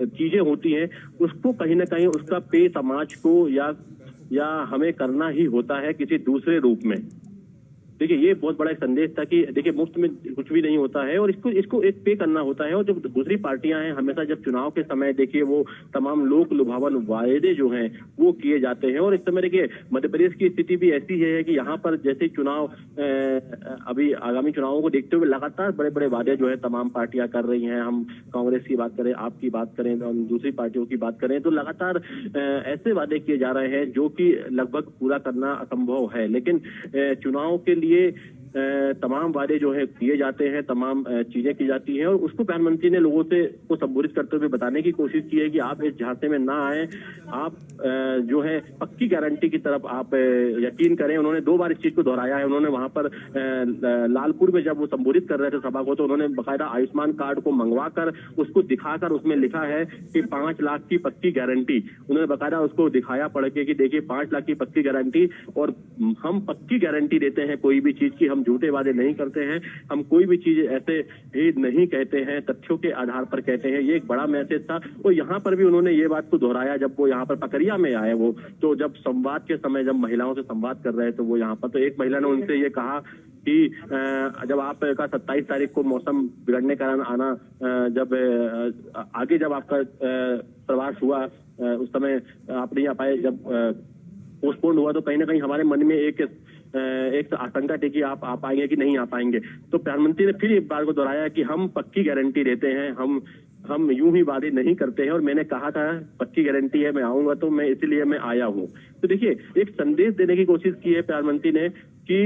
चीजें होती हैं उसको कहीं ना कहीं उसका पे समाज को या हमें करना ही होता है किसी दूसरे रूप में। देखिए ये बहुत बड़ा एक संदेश था कि देखिए मुफ्त में कुछ भी नहीं होता है और इसको एक पे करना होता है। और जो दूसरी पार्टियां हैं हमेशा जब चुनाव के समय देखिए वो तमाम लोक लुभावन वायदे जो हैं वो किए जाते हैं। और इस समय देखिए मध्य प्रदेश की स्थिति भी ऐसी है कि यहाँ पर जैसे चुनाव अभी आगामी चुनावों को देखते हुए लगातार बड़े बड़े वादे जो है तमाम पार्टियां कर रही हैं। हम कांग्रेस की बात करें, आपकी बात करें, हम दूसरी पार्टियों की बात करें तो लगातार ऐसे वादे किए जा रहे हैं जो कि लगभग पूरा करना असंभव है। लेकिन चुनाव के लिए तमाम वादे जो है किए जाते हैं, तमाम चीजें की जाती हैं और उसको प्रधानमंत्री ने लोगों से को संबोधित करते हुए बताने की कोशिश की है कि आप इस झांसे में ना आए, आप जो है पक्की गारंटी की तरफ आप यकीन करें। उन्होंने 2 बार इस चीज को दोहराया है। उन्होंने वहां पर लालपुर में जब वो संबोधित कर रहे थे सभा को तो उन्होंने बाकायदा आयुष्मान कार्ड को मंगवा कर उसको दिखाकर उसमें लिखा है कि 5 लाख की पक्की गारंटी। उन्होंने बाकायदा उसको दिखाया पढ़ के कि देखिए 5 लाख की पक्की गारंटी और हम पक्की गारंटी देते हैं कोई भी चीज की, हम झूठे वादे नहीं करते हैं, हम कोई भी चीज ऐसे ही नहीं कहते हैं, तथ्यों के आधार पर कहते हैं। ये एक बड़ा मैसेज था। और यहाँ पर भी उन्होंने ये बात को दोहराया जब वो यहाँ पर पकरिया में आए वो तो जब संवाद के समय जब महिलाओं से संवाद कर रहे थे वो यहाँ पर तो एक महिला ने उनसे ये कहा कि जब आपका 27 तारीख को मौसम बिगड़ने के कारण आना जब आगे जब आपका प्रवास हुआ उस समय आप नहीं आ पाए, जब पोस्टपोन हुआ तो कहीं ना कहीं हमारे मन में एक आशंका थी कि आप आ पाएंगे कि नहीं आ पाएंगे। तो प्रधानमंत्री ने फिर एक बार को दोहराया कि हम पक्की गारंटी देते हैं, हम यूं ही वादे नहीं करते हैं और मैंने कहा था पक्की गारंटी है, मैं आऊंगा तो मैं इसीलिए मैं आया हूं। तो देखिए एक संदेश देने की कोशिश की है प्रधानमंत्री ने कि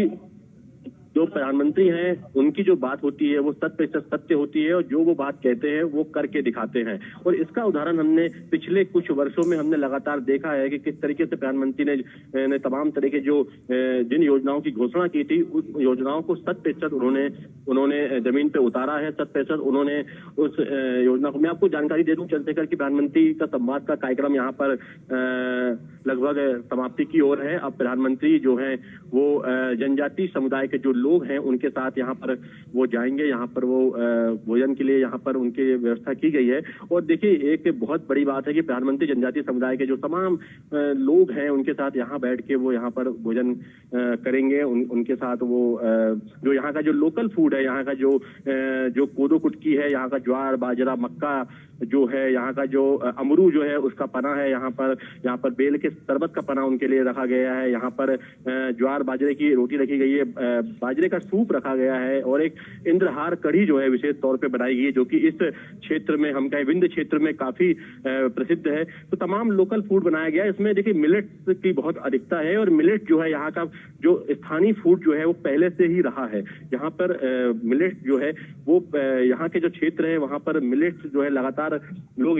जो प्रधानमंत्री हैं उनकी जो बात होती है वो 100% सत्य होती है और जो वो बात कहते हैं वो करके दिखाते हैं। और इसका उदाहरण हमने पिछले कुछ वर्षों में हमने लगातार देखा है कि किस तरीके से प्रधानमंत्री ने तमाम तरह के जो जिन योजनाओं की घोषणा की थी उस योजनाओं को 100% उन्होंने जमीन पे उतारा है। 100% उन्होंने उस योजना को, मैं आपको जानकारी दे दूं चंद्रशेखर की प्रधानमंत्री का संवाद का कार्यक्रम यहाँ पर लगभग समाप्ति की ओर है। अब प्रधानमंत्री जो है वो जनजातीय समुदाय के जो लोग हैं उनके साथ यहाँ पर वो जाएंगे, यहाँ पर वो भोजन के लिए यहाँ पर उनकी व्यवस्था की गई है। और देखिए एक बहुत बड़ी बात है कि प्रधानमंत्री जनजातीय समुदाय के जो तमाम लोग हैं उनके साथ यहाँ बैठ के वो यहाँ पर भोजन करेंगे। उनके साथ वो जो यहाँ का जो लोकल फूड है, यहाँ का जो कोदो कुटकी है, यहाँ का ज्वार बाजरा मक्का जो है, यहाँ का जो अमरू जो है उसका पना है, यहाँ पर बेल के शरबत का पना उनके लिए रखा गया है, यहाँ पर ज्वार बाजरे की रोटी रखी गई है, बाजरे का सूप रखा गया है और एक इंद्रहार कढ़ी जो है विशेष तौर पे बनाई गई है जो कि इस क्षेत्र में हम कहें विंध्य क्षेत्र में काफी प्रसिद्ध है। तो तमाम लोकल फूड बनाया गया है। इसमें देखिए मिलेट की बहुत अधिकता है और मिलेट जो है यहाँ का जो स्थानीय फूड जो है वो पहले से ही रहा है। यहाँ पर मिलेट जो है वो यहाँ के जो क्षेत्र है वहाँ पर मिलेट जो है लगातार लोग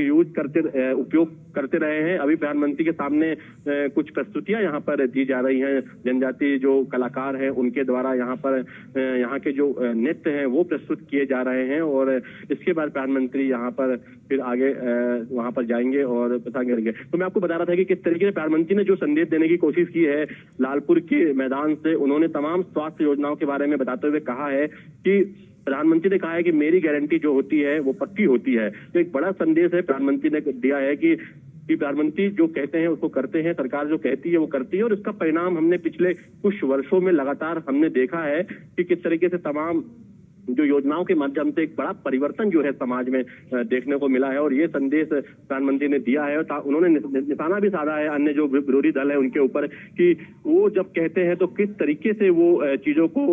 उपयोग करते रहे हैं। अभी प्रधानमंत्री के सामने कुछ प्रस्तुतियां यहाँ पर दी जा रही हैं, जनजातीय जो कलाकार हैं उनके द्वारा यहाँ पर यहाँ के जो नृत्य हैं वो प्रस्तुत किए जा रहे हैं। और इसके बाद प्रधानमंत्री यहाँ पर फिर आगे वहां पर जाएंगे और प्रसंग करेंगे। तो मैं आपको बता रहा था कि किस तरीके से प्रधानमंत्री ने जो संदेश देने की कोशिश की है लालपुर के मैदान से, उन्होंने तमाम स्वास्थ्य योजनाओं के बारे में बताते हुए कहा है कि प्रधानमंत्री ने कहा है कि मेरी गारंटी जो होती है वो पक्की होती है। तो एक बड़ा संदेश है प्रधानमंत्री ने दिया है कि प्रधानमंत्री जो कहते हैं उसको करते हैं, सरकार जो कहती है वो करती है। और इसका परिणाम हमने पिछले कुछ वर्षों में लगातार हमने देखा है कि किस तरीके से तमाम जो योजनाओं के माध्यम से एक बड़ा परिवर्तन जो है समाज में देखने को मिला है। और ये संदेश प्रधानमंत्री ने दिया है। उन्होंने निशाना भी साधा है अन्य जो विरोधी दल है उनके ऊपर कि वो जब कहते हैं तो किस तरीके से वो चीजों को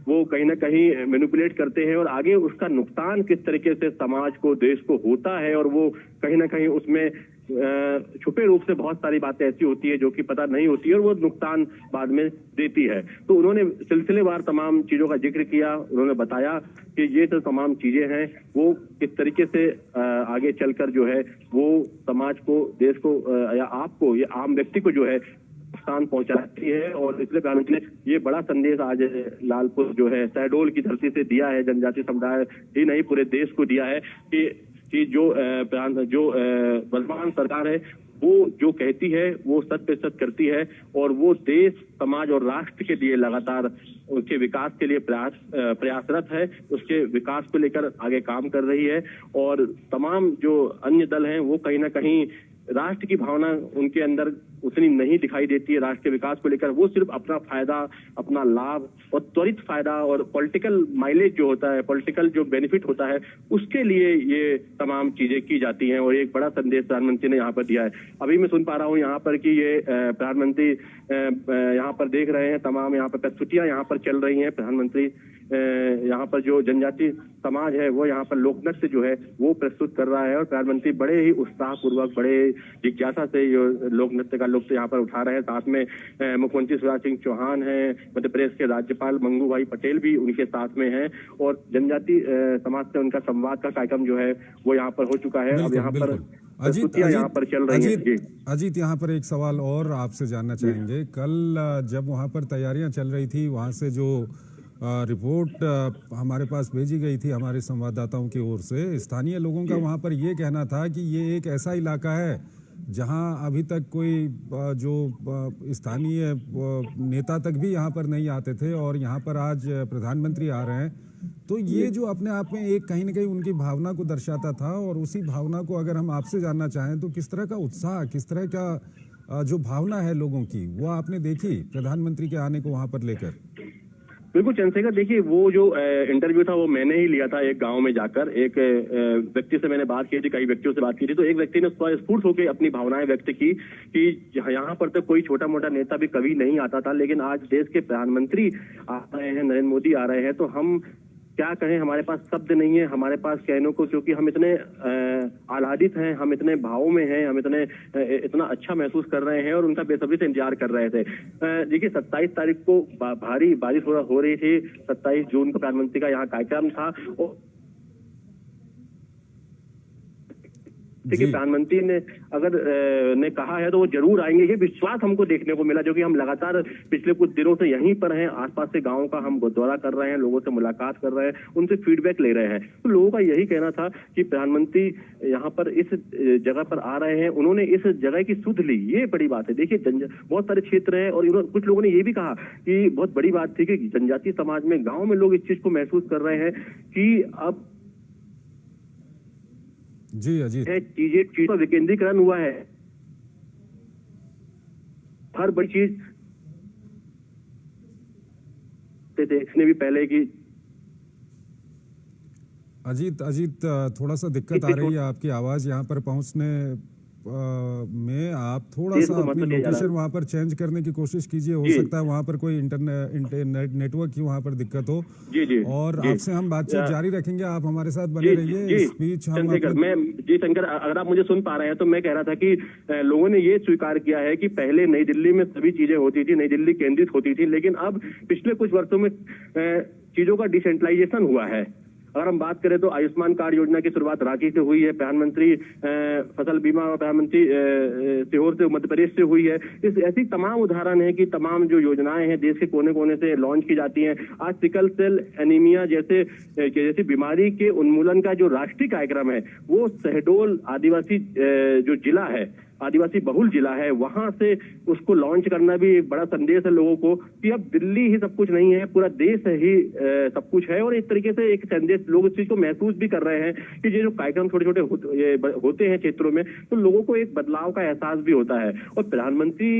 वो कहीं ना कहीं मैनिपुलेट करते हैं और आगे उसका नुकसान किस तरीके से समाज को देश को होता है। और वो कहीं ना कहीं उसमें छुपे रूप से बहुत सारी बातें ऐसी होती है जो कि पता नहीं होती है और वो नुकसान बाद में देती है। तो उन्होंने सिलसिलेवार तमाम चीजों का जिक्र किया। उन्होंने बताया कि ये तो तमाम चीजें हैं वो किस तरीके से आगे चलकर जो है वो समाज को, देश को या आपको, ये आम व्यक्ति को जो है नुकसान पहुंचाती है। और इसलिए प्रधानमंत्री ने ये बड़ा संदेश आज लालपुर जो है शहडोल की धरती से दिया है, जनजातीय समुदाय ही नहीं पूरे देश को दिया है कि जो वर्तमान सरकार है वो जो कहती है वो 100% करती है और वो देश, समाज और राष्ट्र के लिए लगातार उसके विकास के लिए प्रयासरत है, उसके विकास को लेकर आगे काम कर रही है। और तमाम जो अन्य दल हैं वो कहीं ना कहीं राष्ट्र की भावना उनके अंदर उतनी नहीं दिखाई देती है राष्ट्र के विकास को लेकर। वो सिर्फ अपना फायदा, अपना लाभ और त्वरित फायदा और पॉलिटिकल माइलेज जो होता है, पॉलिटिकल जो बेनिफिट होता है, उसके लिए ये तमाम चीजें की जाती हैं। और एक बड़ा संदेश प्रधानमंत्री ने यहाँ पर दिया है। अभी मैं सुन पा रहा हूँ यहाँ पर कि ये प्रधानमंत्री यहाँ पर देख रहे हैं, तमाम यहाँ पर प्रस्तुतियां यहाँ पर चल रही हैं। प्रधानमंत्री यहाँ पर जो जनजातीय समाज है वो यहाँ पर लोक नृत्य जो है वो प्रस्तुत कर रहा है। और प्रधानमंत्री बड़े ही उत्साहपूर्वक, बड़े जिज्ञासा से ये लोक नृत्य का लुत्फ यहाँ पर उठा रहे हैं। साथ में मुख्यमंत्री शिवराज सिंह चौहान हैं, मध्य प्रदेश के राज्यपाल मंगू भाई पटेल भी उनके साथ में हैं। और जनजातीय समाज से उनका संवाद का कार्यक्रम जो है वो यहाँ पर हो चुका है। अब यहाँ पर प्रस्तुतियां यहाँ पर चल रही हैं। अजीत, यहाँ पर एक सवाल और आपसे जानना चाहेंगे। कल जब वहाँ पर तैयारियां चल रही थी, वहाँ से जो रिपोर्ट हमारे पास भेजी गई थी हमारे संवाददाताओं की ओर से, स्थानीय लोगों का वहाँ पर ये कहना था कि ये एक ऐसा इलाका है जहाँ अभी तक कोई जो स्थानीय नेता तक भी यहाँ पर नहीं आते थे, और यहाँ पर आज प्रधानमंत्री आ रहे हैं। तो ये जो अपने आप में एक कहीं ना कहीं उनकी भावना को दर्शाता था। और उसी भावना को अगर हम आपसे जानना चाहें तो किस तरह का उत्साह, किस तरह का जो भावना है लोगों की, वो आपने देखी प्रधानमंत्री के आने को वहाँ पर लेकर? बिल्कुल चंद्रशेखर, देखिए वो जो इंटरव्यू था वो मैंने ही लिया था एक गांव में जाकर। एक व्यक्ति से मैंने बात की थी, कई व्यक्तियों से बात की थी। तो एक व्यक्ति ने स्फूर्त होकर अपनी भावनाएं व्यक्त की कि यहाँ पर तो कोई छोटा मोटा नेता भी कभी नहीं आता था, लेकिन आज देश के प्रधानमंत्री आ रहे हैं, नरेंद्र मोदी आ रहे हैं, तो हम क्या कहें, हमारे पास शब्द नहीं है हमारे पास कहने को, क्योंकि हम इतने आह्लादित हैं, हम इतने भावों में हैं, हम इतना अच्छा महसूस कर रहे हैं और उनका बेसब्री से इंतजार कर रहे थे। देखिए 27 तारीख को भारी बारिश हो रही थी। 27 जून को प्रधानमंत्री का यहाँ कार्यक्रम था और देखिए प्रधानमंत्री ने अगर ने कहा है तो वो जरूर आएंगे, ये विश्वास हमको देखने को मिला। जो कि हम लगातार पिछले कुछ दिनों से यहीं पर हैं, आसपास से गांवों का हम दौरा कर रहे हैं, लोगों से मुलाकात कर रहे हैं, उनसे फीडबैक ले रहे हैं। तो लोगों का यही कहना था कि प्रधानमंत्री यहाँ पर इस जगह पर आ रहे हैं, उन्होंने इस जगह की सुध ली, ये बड़ी बात है। देखिए बहुत सारे क्षेत्र है और कुछ लोगों ने ये भी कहा कि बहुत बड़ी बात थी कि जनजातीय समाज में, गाँव में लोग इस चीज को महसूस कर रहे हैं कि अब जी अजीत, चीज का विकेंद्रीकरण हुआ है। हर बड़ी चीज देखने भी पहले की। अजीत थोड़ा सा दिक्कत आ रही है आपकी आवाज यहाँ पर पहुंचने में। आप थोड़ा सा अपनी लोकेशन वहाँ पर चेंज करने की कोशिश कीजिए। हो सकता है वहाँ पर कोई इंटरनेट नेटवर्क की वहाँ पर दिक्कत हो। जी और आपसे हम बातचीत जारी रखेंगे, आप हमारे साथ बने रहिए। इस बीच हम शंकर, अगर आप मुझे सुन पा रहे हैं तो मैं कह रहा था कि लोगों ने ये स्वीकार किया है कि पहले नई दिल्ली में सभी चीजें होती थी, नई दिल्ली केंद्रित होती थी, लेकिन अब पिछले कुछ वर्षों में चीजों का डिसेंट्रलाइजेशन हुआ है। अगर हम बात करें तो आयुष्मान कार्ड योजना की शुरुआत रांची से हुई है, प्रधानमंत्री फसल बीमा और प्रधानमंत्री सीहोर से, मध्य प्रदेश से हुई है। इस ऐसी तमाम उदाहरण है कि तमाम जो योजनाएं हैं देश के कोने कोने से लॉन्च की जाती हैं। आज सिकल सेल एनीमिया जैसी बीमारी के उन्मूलन का जो राष्ट्रीय कार्यक्रम है वो शहडोल आदिवासी जो जिला है, आदिवासी बहुल जिला है, वहां से उसको लॉन्च करना भी एक बड़ा संदेश है लोगों को कि अब दिल्ली ही सब कुछ नहीं है, पूरा देश ही सब कुछ है। और एक तरीके से एक संदेश लोग इस चीज को महसूस भी कर रहे हैं कि ये जो कार्यक्रम छोटे छोटे होते हैं क्षेत्रों में, तो लोगों को एक बदलाव का एहसास भी होता है। और प्रधानमंत्री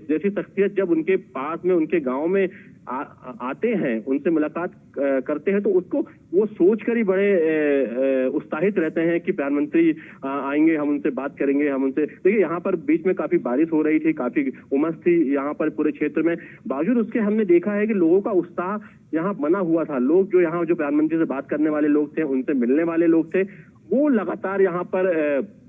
जैसी शख्सियत जब उनके पास में, उनके गाँव में आते हैं, उनसे मुलाकात करते हैं, तो उसको वो सोचकर ही बड़े उत्साहित रहते हैं कि प्रधानमंत्री आएंगे, हम उनसे बात करेंगे, हम उनसे। देखिए यहाँ पर बीच में काफी बारिश हो रही थी, काफी उमस थी यहाँ पर पूरे क्षेत्र में, बावजूद उसके हमने देखा है कि लोगों का उत्साह यहाँ बना हुआ था। लोग जो यहाँ जो प्रधानमंत्री से बात करने वाले लोग थे, उनसे मिलने वाले लोग थे, वो लगातार यहाँ पर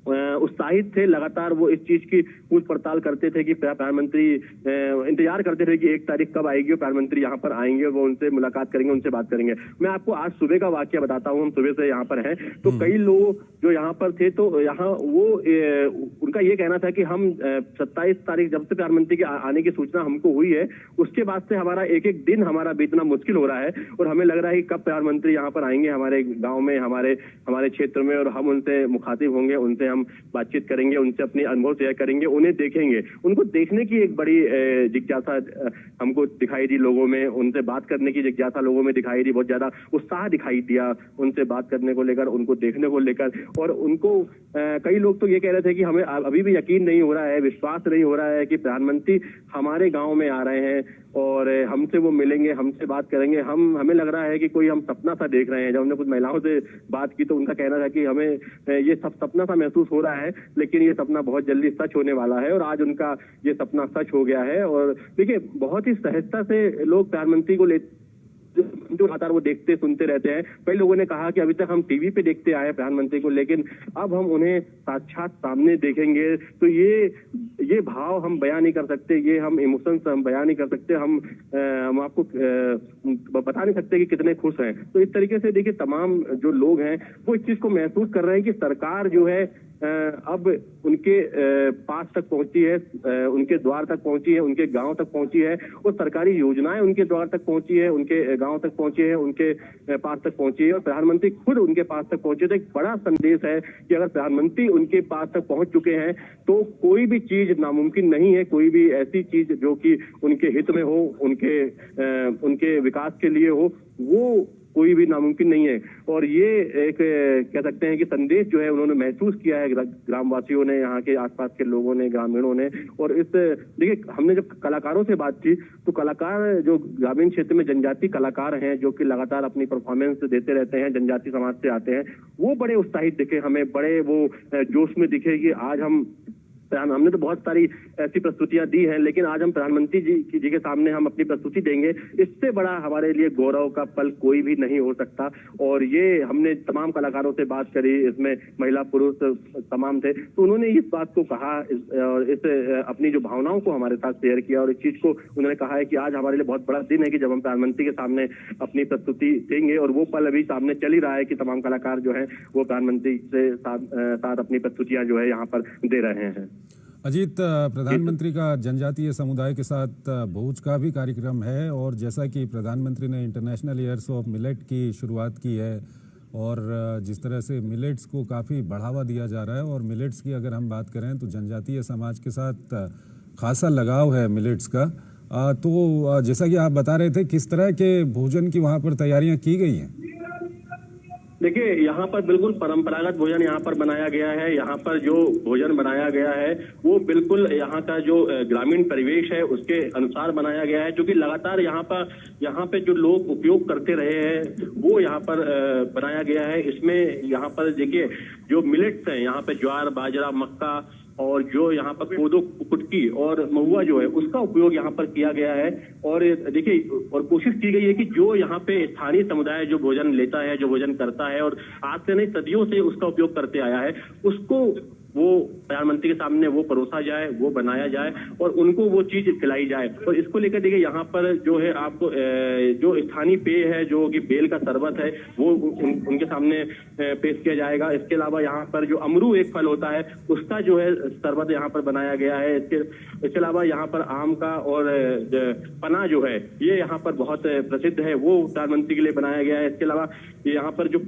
उत्साहित थे। लगातार वो इस चीज की पूछ पड़ताल करते थे कि प्रधानमंत्री इंतजार करते थे कि 1 तारीख कब आएगी और प्रधानमंत्री यहाँ पर आएंगे, वो उनसे मुलाकात करेंगे, उनसे बात करेंगे। मैं आपको आज सुबह का वाकया बताता हूँ। हम सुबह से यहाँ पर हैं, तो कई लोग जो यहाँ पर थे, तो यहाँ वो उनका ये कहना था कि हम 27 तारीख जब से प्रधानमंत्री के आने की सूचना हमको हुई है, उसके बाद से हमारा एक एक दिन हमारा बीतना मुश्किल हो रहा है और हमें लग रहा है कि कब प्रधानमंत्री यहाँ पर आएंगे हमारे गाँव में, हमारे क्षेत्र में, और हम उनसे मुखातिब होंगे, उनसे हम बातचीत करेंगे, उनसे अपने अनुभव शेयर करेंगे, उन्हें देखेंगे। उनको देखने की एक बड़ी जिज्ञासा हमको दिखाई दी लोगों में, उनसे बात करने की जिज्ञासा लोगों में दिखाई दी, बहुत ज्यादा उत्साह दिखाई दिया उनसे बात करने को लेकर, उनको देखने को लेकर। और उनको कई लोग तो ये कह रहे थे कि हमें अभी भी यकीन नहीं हो रहा है, विश्वास नहीं हो रहा है कि प्रधानमंत्री हमारे गांव में आ रहे हैं और हमसे वो मिलेंगे, हमसे बात करेंगे। हमें लग रहा है कि कोई हम सपना सा देख रहे हैं। जब हमने कुछ महिलाओं से बात की तो उनका कहना था कि हमें ये सब सपना सा महसूस हो रहा है, लेकिन ये सपना बहुत जल्दी सच होने वाला है। और आज उनका ये सपना सच हो गया है। और देखिए, बहुत ही सहजता से लोग प्रधानमंत्री को जो लगातार वो देखते सुनते रहते हैं। कई लोगों ने कहा कि अभी तक हम टीवी पे देखते आए प्रधानमंत्री को, लेकिन अब हम उन्हें साक्षात सामने देखेंगे तो ये भाव हम बयां नहीं कर सकते, ये हम इमोशंस हम बयां नहीं कर सकते, हम आपको बता नहीं सकते कि कितने खुश हैं। तो इस तरीके से देखिए, तमाम जो लोग हैं वो इस चीज को महसूस कर रहे हैं कि सरकार जो है अब उनके पास तक पहुंची है, उनके द्वार तक पहुंची है, उनके गांव तक पहुंची है, और सरकारी योजनाएं उनके द्वार तक पहुंची है, उनके गांव तक पहुंची है, उनके पास तक पहुंची है, और प्रधानमंत्री खुद उनके पास तक पहुंचे। तो एक बड़ा संदेश है कि अगर प्रधानमंत्री उनके पास तक पहुंच चुके हैं तो कोई भी चीज नामुमकिन नहीं है, कोई भी ऐसी चीज जो कि उनके हित में हो, उनके विकास के लिए हो, वो कोई भी नामुमकिन नहीं है। और ये एक कह सकते हैं कि संदेश जो है उन्होंने महसूस किया है ग्रामवासियों ने, यहाँ के आसपास के लोगों ने, ग्रामीणों ने। और इस देखिए, हमने जब कलाकारों से बात की तो कलाकार जो ग्रामीण क्षेत्र में जनजाति कलाकार हैं, जो कि लगातार अपनी परफॉर्मेंस देते रहते हैं, जनजाति समाज से आते हैं, वो बड़े उत्साहित दिखे हमें, बड़े वो जोश में दिखे कि आज हमने तो बहुत सारी ऐसी प्रस्तुतियां दी हैं, लेकिन आज हम प्रधानमंत्री जी के सामने हम अपनी प्रस्तुति देंगे। इससे बड़ा हमारे लिए गौरव का पल कोई भी नहीं हो सकता। और ये हमने तमाम कलाकारों से बात करी, इसमें महिला पुरुष तमाम थे, तो उन्होंने इस बात को कहा और इस अपनी जो भावनाओं को हमारे साथ शेयर किया। और इस चीज को उन्होंने कहा है कि आज हमारे लिए बहुत बड़ा दिन है कि जब हम प्रधानमंत्री के सामने अपनी प्रस्तुति देंगे। और वो पल अभी सामने चल ही रहा है कि तमाम कलाकार जो है वो प्रधानमंत्री से साथ अपनी प्रस्तुतियां जो है यहाँ पर दे रहे हैं। अजीत, प्रधानमंत्री का जनजातीय समुदाय के साथ भोज का भी कार्यक्रम है, और जैसा कि प्रधानमंत्री ने इंटरनेशनल ईयर्स ऑफ मिलेट की शुरुआत की है, और जिस तरह से मिलेट्स को काफ़ी बढ़ावा दिया जा रहा है, और मिलेट्स की अगर हम बात करें तो जनजातीय समाज के साथ खासा लगाव है मिलेट्स का। तो जैसा कि आप बता रहे थे, किस तरह के भोजन की वहाँ पर तैयारियाँ की गई हैं? देखिए, यहाँ पर बिल्कुल परंपरागत भोजन यहाँ पर बनाया गया है। यहाँ पर जो भोजन बनाया गया है वो बिल्कुल यहाँ का जो ग्रामीण परिवेश है उसके अनुसार बनाया गया है, जो कि लगातार यहाँ पे जो लोग उपयोग करते रहे हैं वो यहाँ पर बनाया गया है। इसमें यहाँ पर देखिए, जो मिलेट्स हैं यहाँ पे ज्वार, बाजरा, मक्का, और जो यहाँ पर कोदो, कुटकी और महुआ जो है उसका उपयोग यहाँ पर किया गया है। और देखिए, और कोशिश की गई है कि जो यहाँ पे स्थानीय समुदाय जो भोजन लेता है, जो भोजन करता है और आज से नहीं सदियों से उसका उपयोग करते आया है, उसको वो प्रधानमंत्री के सामने वो परोसा जाए, वो बनाया जाए और उनको वो चीज खिलाई जाए। और इसको लेकर देखिए, यहाँ पर जो है आपको जो स्थानीय पेय है, जो कि बेल का शरबत है, वो उनके सामने पेश किया जाएगा। इसके अलावा यहाँ पर जो अमरू एक फल होता है उसका जो है शरबत यहाँ पर बनाया गया है। इसके अलावा यहाँ पर आम का और पना जो है ये यहाँ पर बहुत प्रसिद्ध है, वो प्रधानमंत्री के लिए बनाया गया है। इसके अलावा यहाँ पर जो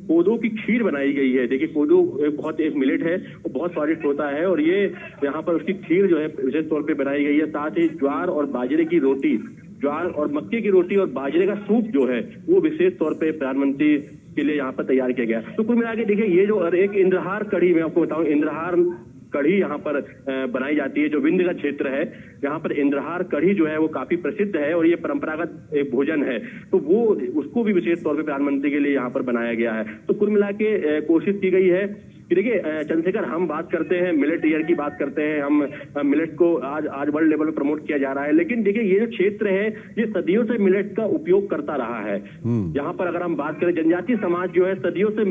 कोदो की खीर बनाई गई है। देखिए, कोदो बहुत एक मिलेट है, वो बहुत स्वादिष्ट होता है और ये यहाँ पर उसकी खीर जो है विशेष तौर पे बनाई गई है। साथ ही ज्वार और बाजरे की रोटी, ज्वार और मक्के की रोटी और बाजरे का सूप जो है वो विशेष तौर पे प्रधानमंत्री के लिए यहाँ पर तैयार किया गया। तो कुल मिला के देखिए, ये जो एक इंद्रहार कढ़ी, मैं आपको बताऊं, इंद्रहार कढ़ी यहाँ पर बनाई जाती है। जो विंध्य का क्षेत्र है यहाँ पर इंद्रहार कढ़ी जो है वो काफी प्रसिद्ध है और ये परंपरागत एक भोजन है, तो वो उसको भी विशेष तौर पे प्रधानमंत्री के लिए यहाँ पर बनाया गया है। तो कुल मिला के कोशिश की गई है कि देखिए चंद्रशेखर, हम बात करते हैं मिलेट ईयर की बात करते हैं, हम मिलेट को आज वर्ल्ड लेवल पे प्रमोट किया जा रहा है, लेकिन देखिए ये जो क्षेत्र है ये सदियों से मिलेट का उपयोग करता रहा है। यहाँ पर अगर हम बात करें, जनजातीय समाज जो है सदियों से